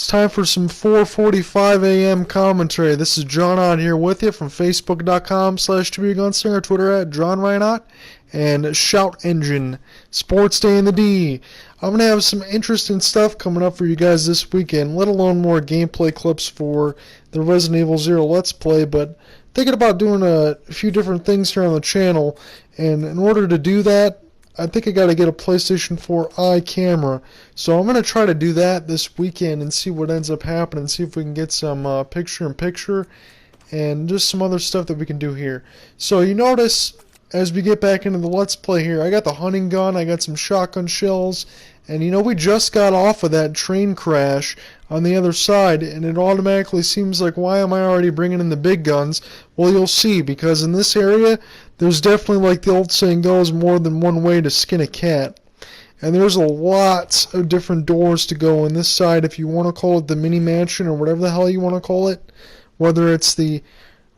It's time for some 4:45 a.m. commentary. This is John on here with you from Facebook.com/ToBeAGunslinger, Twitter at JohnReinhardt, and Shout Engine. Sports Day in the D. I'm going to have some interesting stuff coming up for you guys this weekend, let alone more gameplay clips for the Resident Evil Zero Let's Play, but thinking about doing a few different things here on the channel, and in order to do that, I think I got to get a PlayStation 4i camera, so I'm going to try to do that this weekend and see what ends up happening, see if we can get some picture-in-picture and just some other stuff that we can do here. So you notice as we get back into the Let's Play here, I got the hunting gun, I got some shotgun shells, and you know, we just got off of that train crash on the other side, and it automatically seems like, why am I already bringing in the big guns? Well, you'll see, because in this area, there's definitely, like the old saying goes, more than one way to skin a cat. And there's a lot of different doors to go in this side, if you want to call it the mini mansion or whatever the hell you want to call it, whether it's the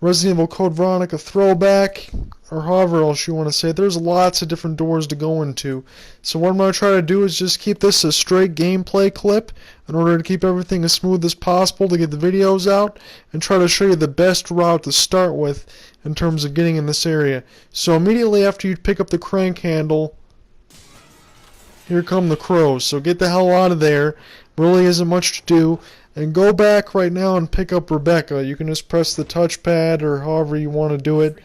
Resident Evil Code Veronica throwback, or however else you want to say it. There's lots of different doors to go into. So what I'm going to try to do is just keep this a straight gameplay clip in order to keep everything as smooth as possible to get the videos out, and try to show you the best route to start with in terms of getting in this area. So immediately after you pick up the crank handle, here come the crows. So get the hell out of there. Really isn't much to do. And go back right now and pick up Rebecca. You can just press the touchpad or however you want to do it.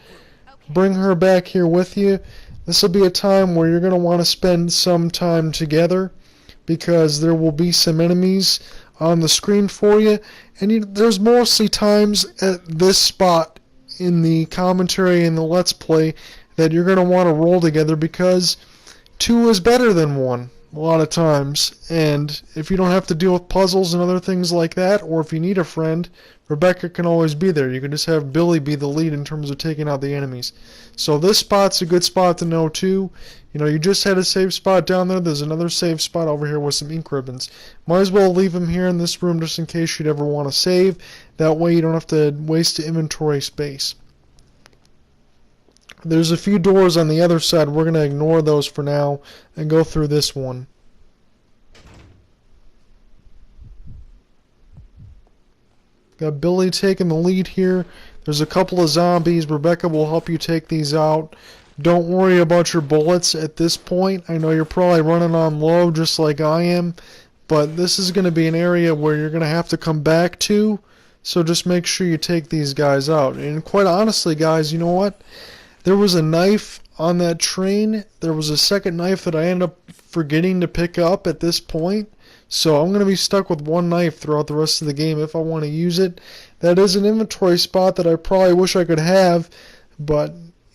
Bring her back here with you. This will be a time where you're going to want to spend some time together, because there will be some enemies on the screen for you. And there's mostly times at this spot in the commentary and the Let's Play that you're going to want to roll together, because two is better than one a lot of times. And if you don't have to deal with puzzles and other things like that, or if you need a friend, Rebecca can always be there. You can just have Billy be the lead in terms of taking out the enemies. So this spot's a good spot to know too. You know, you just had a save spot down there. There's another save spot over here with some ink ribbons. Might as well leave them here in this room just in case you'd ever want to save. That way you don't have to waste the inventory space. There's a few doors on the other side. We're going to ignore those for now and go through this one. Got Billy taking the lead here. There's a couple of zombies. Rebecca will help you take these out. Don't worry about your bullets at this point. I know you're probably running on low just like I am, but this is going to be an area where you're going to have to come back to, so just make sure you take these guys out. And quite honestly, guys, you know what? There was a knife on that train. There was a second knife that I ended up forgetting to pick up at this point. So I'm going to be stuck with one knife throughout the rest of the game if I want to use it. That is an inventory spot that I probably wish I could have, but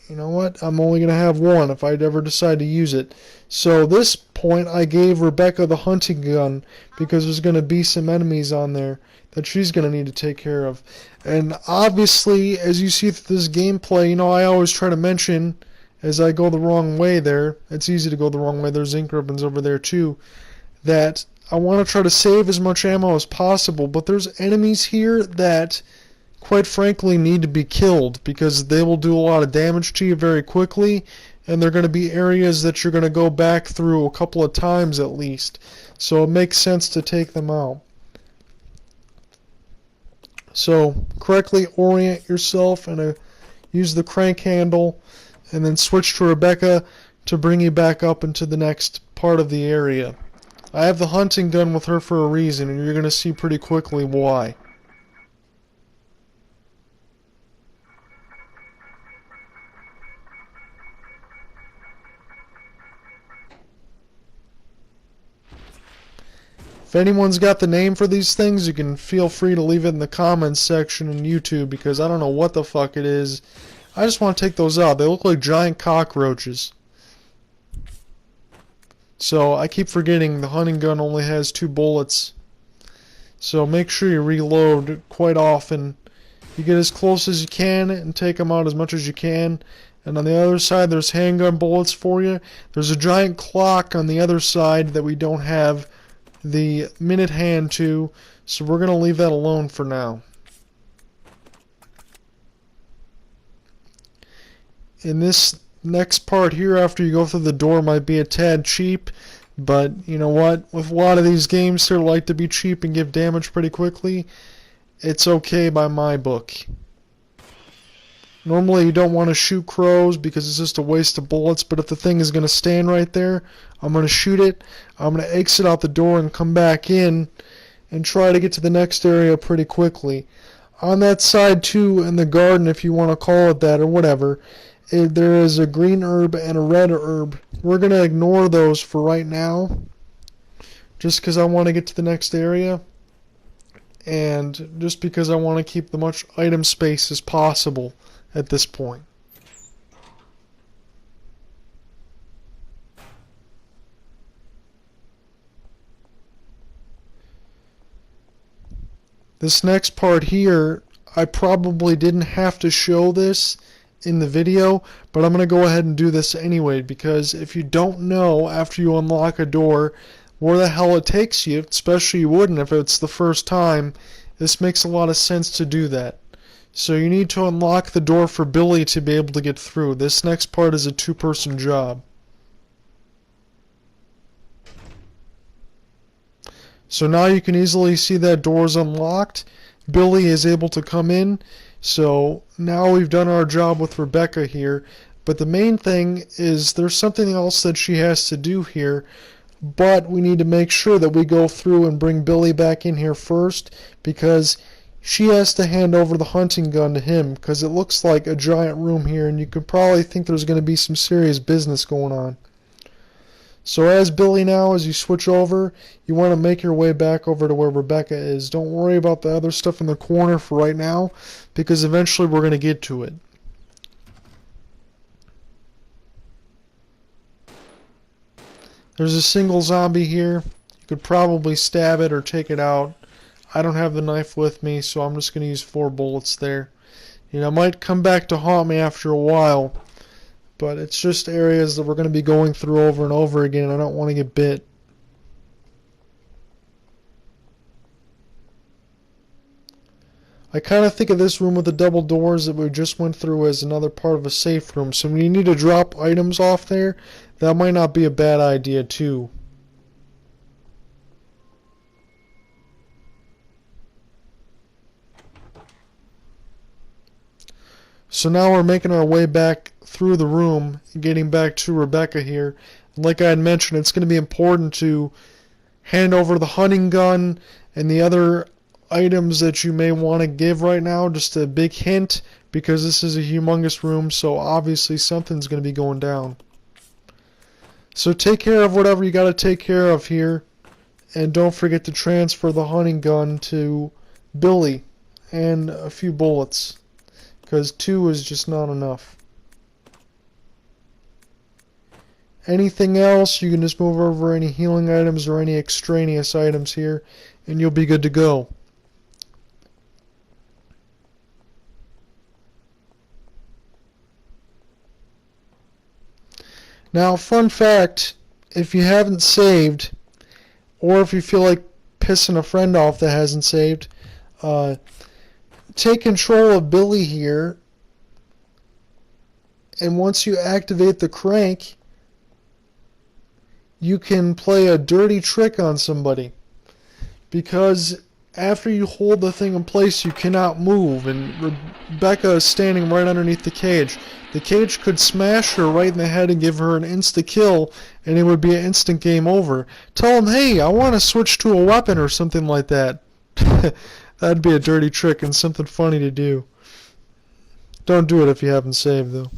you know what? I'm only going to have one if I'd ever decide to use it. So this point I gave Rebecca the hunting gun, because there's going to be some enemies on there that she's going to need to take care of. And obviously, as you see through this gameplay, you know, I always try to mention, as I go the wrong way there, it's easy to go the wrong way, there's ink ribbons over there too, that I want to try to save as much ammo as possible, but there's enemies here that, quite frankly, need to be killed, because they will do a lot of damage to you very quickly, and they're going to be areas that you're going to go back through a couple of times at least. So it makes sense to take them out. So correctly orient yourself and use the crank handle, and then switch to Rebecca to bring you back up into the next part of the area. I have the hunting gun with her for a reason, and you're going to see pretty quickly why. If anyone's got the name for these things, you can feel free to leave it in the comments section on YouTube, because I don't know what the fuck it is. I just want to take those out. They look like giant cockroaches. So I keep forgetting the hunting gun only has 2 bullets. So make sure you reload quite often. You get as close as you can and take them out as much as you can. And on the other side, there's handgun bullets for you. There's a giant clock on the other side that we don't have the minute hand to, so we're going to leave that alone for now. In this next part here, after you go through the door, might be a tad cheap, But you know what? With a lot of these games that like to be cheap and give damage pretty quickly, it's okay by my book. Normally you don't want to shoot crows because it's just a waste of bullets, but if the thing is going to stand right there, I'm going to shoot it. I'm going to exit out the door and come back in and try to get to the next area pretty quickly. On that side too, in the garden, if you want to call it that or whatever, there is a green herb and a red herb. We're going to ignore those for right now, just because I want to get to the next area, and just because I want to keep the much item space as possible at this point. This next part here, I probably didn't have to show this in the video, but I'm going to go ahead and do this anyway, because if you don't know after you unlock a door where the hell it takes you, especially you wouldn't if it's the first time, this makes a lot of sense to do that. So you need to unlock the door for Billy to be able to get through. This next part is a two-person job. So now you can easily see that door is unlocked. Billy is able to come in. So now we've done our job with Rebecca here. But the main thing is there's something else that she has to do here. But we need to make sure that we go through and bring Billy back in here first, because she has to hand over the hunting gun to him, because it looks like a giant room here and you could probably think there's going to be some serious business going on. So as Billy now, as you switch over, you want to make your way back over to where Rebecca is. Don't worry about the other stuff in the corner for right now, because eventually we're going to get to it. There's a single zombie here. You could probably stab it or take it out. I don't have the knife with me, so I'm just going to use 4 bullets there. You know, it might come back to haunt me after a while, but it's just areas that we're going to be going through over and over again, and I don't want to get bit. I kind of think of this room with the double doors that we just went through as another part of a safe room, so when you need to drop items off there, that might not be a bad idea too. So now we're making our way back through the room, getting back to Rebecca here. And like I had mentioned, it's going to be important to hand over the hunting gun and the other items that you may want to give right now. Just a big hint, because this is a humongous room, so obviously something's going to be going down. So take care of whatever you got to take care of here, and don't forget to transfer the hunting gun to Billy and a few bullets, because 2 is just not enough. Anything else, you can just move over any healing items or any extraneous items here, and you'll be good to go. Now, fun fact, if you haven't saved, or if you feel like pissing a friend off that hasn't saved, take control of Billy here, and once you activate the crank, you can play a dirty trick on somebody, because after you hold the thing in place you cannot move, and Rebecca is standing right underneath the cage. The cage could smash her right in the head and give her an insta kill, and it would be an instant game over. Tell him, hey, I want to switch to a weapon or something like that. That'd be a dirty trick and something funny to do. Don't do it if you haven't saved, though.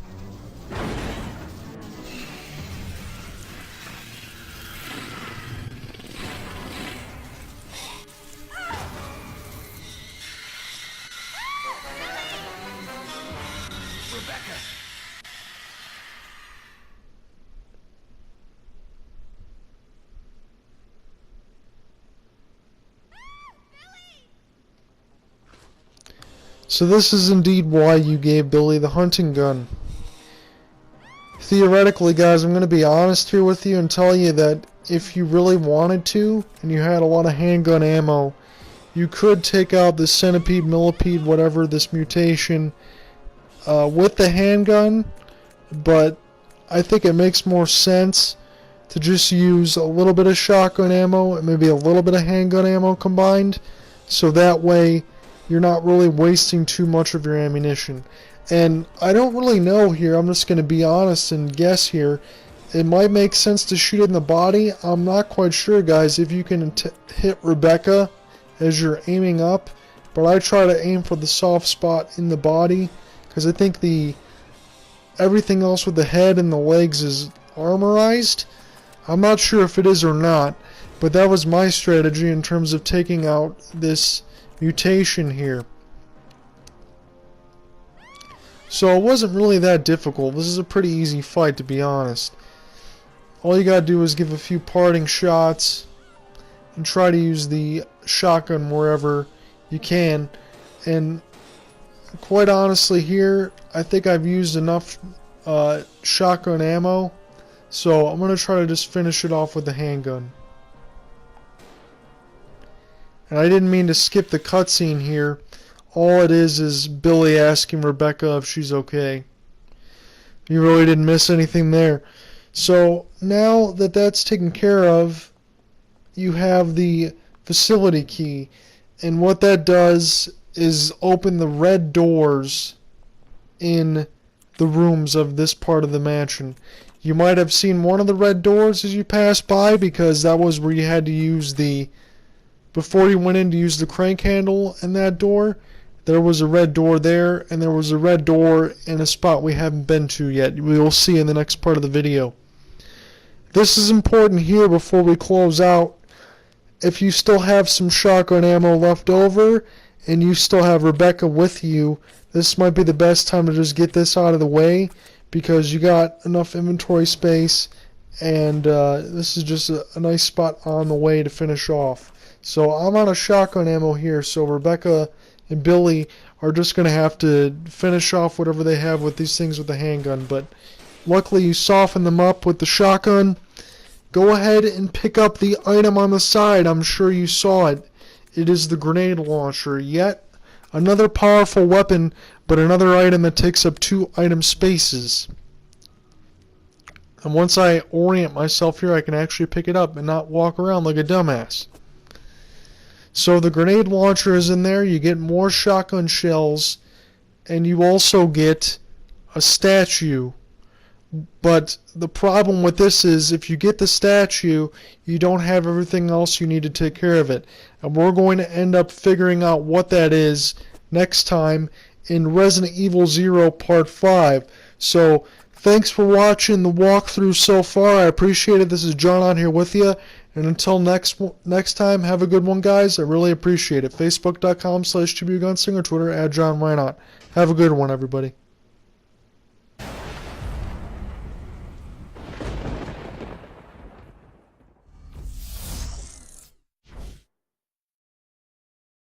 So this is indeed why you gave Billy the hunting gun. Theoretically, guys, I'm going to be honest here with you and tell you that if you really wanted to, and you had a lot of handgun ammo, you could take out the centipede, millipede, whatever, this mutation, with the handgun, but I think it makes more sense to just use a little bit of shotgun ammo and maybe a little bit of handgun ammo combined, so that way you're not really wasting too much of your ammunition. And I don't really know here, I'm just going to be honest and guess here. It might make sense to shoot it in the body. I'm not quite sure, guys, if you can hit Rebecca as you're aiming up, but I try to aim for the soft spot in the body, because I think everything else with the head and the legs is armorized. I'm not sure if it is or not, but that was my strategy in terms of taking out this mutation here. So it wasn't really that difficult. This is a pretty easy fight, to be honest. All you gotta do is give a few parting shots and try to use the shotgun wherever you can. And quite honestly here, I think I've used enough shotgun ammo, so I'm gonna try to just finish it off with the handgun. And I didn't mean to skip the cutscene here. All it is Billy asking Rebecca if she's okay. You really didn't miss anything there. So now that that's taken care of, you have the facility key, and what that does is open the red doors in the rooms of this part of the mansion. You might have seen one of the red doors as you passed by, because that was where you had to use before you went in to use the crank handle in that door. There was a red door there, and there was a red door in a spot we haven't been to yet. We will see in the next part of the video. This is important here before we close out. If you still have some shotgun ammo left over, and you still have Rebecca with you, this might be the best time to just get this out of the way, because you got enough inventory space, and this is just a nice spot on the way to finish off. So I'm out of shotgun ammo here, so Rebecca and Billy are just going to have to finish off whatever they have with these things with the handgun. But luckily you soften them up with the shotgun. Go ahead and pick up the item on the side. I'm sure you saw it. It is the grenade launcher. Yet another powerful weapon, but another item that takes up 2 item spaces. And once I orient myself here, I can actually pick it up and not walk around like a dumbass. So the grenade launcher is in there. You get more shotgun shells, and you also get a statue. But the problem with this is, if you get the statue, you don't have everything else you need to take care of it. And we're going to end up figuring out what that is next time in Resident Evil 0 Part 5. So thanks for watching the walkthrough so far. I appreciate it. This is John on here with you. And until next time, have a good one, guys. I really appreciate it. Facebook.com/TBUGunslinger, Twitter @JohnReinhardt. Have a good one, everybody.